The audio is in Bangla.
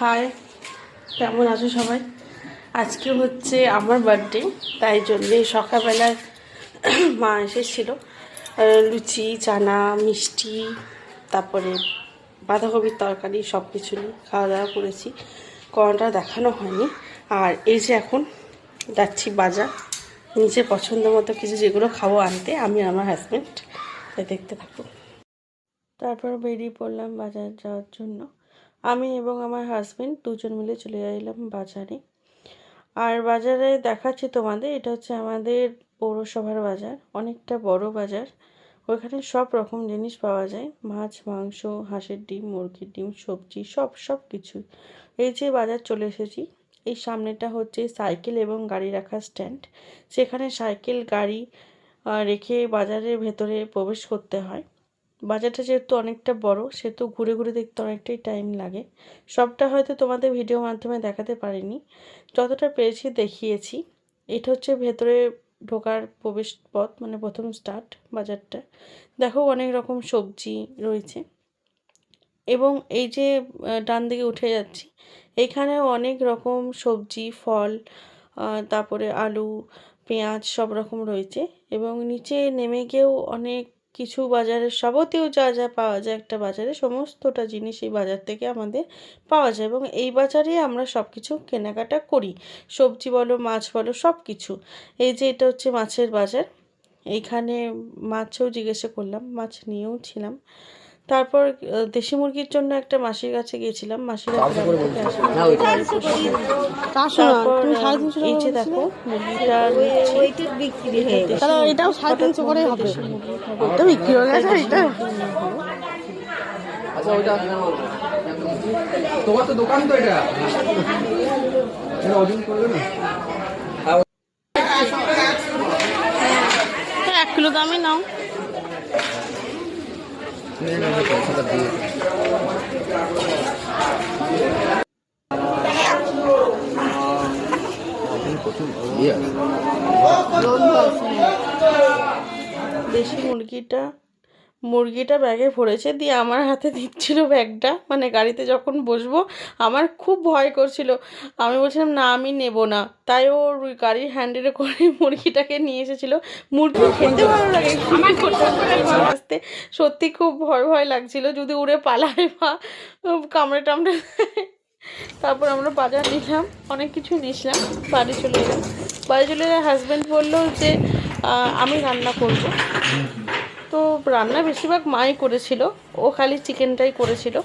হাই, কেমন আছো সবাই? আজকে হচ্ছে আমার বার্থডে, তাই জন্যে সকালবেলায় মা এসেছিলো। লুচি, চানা, মিষ্টি, তারপরে বাঁধাকপির তরকারি সব কিছু নিয়ে খাওয়া দাওয়া করেছি। কোনোটা দেখানো হয়নি। আর এই যে এখন যাচ্ছি বাজার, নিজের পছন্দ মতো কিছু যেগুলো খাবো আনতে, আমি আর আমার হাজব্যান্ড। তাই দেখতে থাকবো। তারপর বেরিয়ে পড়লাম বাজার যাওয়ার জন্য। আমি এবং আমার হাজব্যান্ড দুজন মিলে চলে এলাম বাজারে। আর বাজারে দেখাচ্ছি তোমাদের, এটা হচ্ছে আমাদের পৌরসভার বাজার, অনেকটা বড় বাজার। ওইখানে সব রকম জিনিস পাওয়া যায়, মাছ, মাংস, হাঁসের ডিম, মুরগির ডিম, সবজি, সব কিছু। এই যে বাজার চলে এসেছি, এই সামনেটা হচ্ছে সাইকেল এবং গাড়ি রাখার স্ট্যান্ড। সেখানে সাইকেল গাড়ি রেখে বাজারের ভেতরে প্রবেশ করতে হয়। বাজারটা যেহেতু অনেকটা বড়, সেহেতু ঘুরে ঘুরে দেখতে অনেকটাই টাইম লাগে। সবটা হয়তো তোমাদের ভিডিওর মাধ্যমে দেখাতে পারিনি, যতটা পেরেছি দেখিয়েছি। এটা হচ্ছে ভেতরে ঢোকার প্রবেশ পথ, মানে প্রথম স্টার্ট বাজারটা। দেখো অনেক রকম সবজি রয়েছে। এবং এই যে ডান দিকে উঠে যাচ্ছি, এখানেও অনেক রকম সবজি, ফল, তারপরে আলু, পেঁয়াজ সব রকম রয়েছে। এবং নিচে নেমে গিয়েও অনেক কিছু বাজারের যাবতীয় যা যা পাওয়া যায় একটা বাজারে, সমস্তটা জিনিস এই বাজার থেকে আমাদের পাওয়া যায়। এবং এই বাজারেই আমরা সব কিছু কেনাকাটা করি, সবজি বলো, মাছ বলো, সব কিছু। এই যে এটা হচ্ছে মাছের বাজার। এইখানে মাছও জিজ্ঞাসা করলাম, মাছ নিয়েও ছিলাম। তারপর দেশি মুরগির জন্য একটা মাসির কাছে গিয়েছিলাম, মাসিরা গ্রাম থেকে আসে। তারপর এই যে দেখো মুরগিটা এটাও 350 করে হবে। এটা বিক্রি হয়ে গেছে এটা। আচ্ছা ওইটা তোমার তো দোকান তো এটা ওজন করবে না। 1 কিলো দামই নাও। পয়সাটা দিয়ে দেশি মুরগিটা ব্যাগে ভরেছে, দিয়ে আমার হাতে দিচ্ছিল ব্যাগটা। মানে গাড়িতে যখন বসবো আমার খুব ভয় করছিল, আমি বলছিলাম না আমি নেব না। তাই ওর গাড়ির হ্যান্ডেলে করে মুরগিটাকে নিয়ে এসেছিলো। মুরগি খেতে ভালো লাগে, আসতে সত্যি খুব ভয় ভয় লাগছিল যদি উড়ে পালায় বা কামড়ে টামড়ে। তারপর আমরা বাজার নিলাম, অনেক কিছু নিলাম, বাড়ি চলে এলাম। হাজব্যান্ড বললো যে আমি রান্না করব। তো রান্না বেশিরভাগ মাই করেছিল, ও খালি চিকেনটাই করেছিল।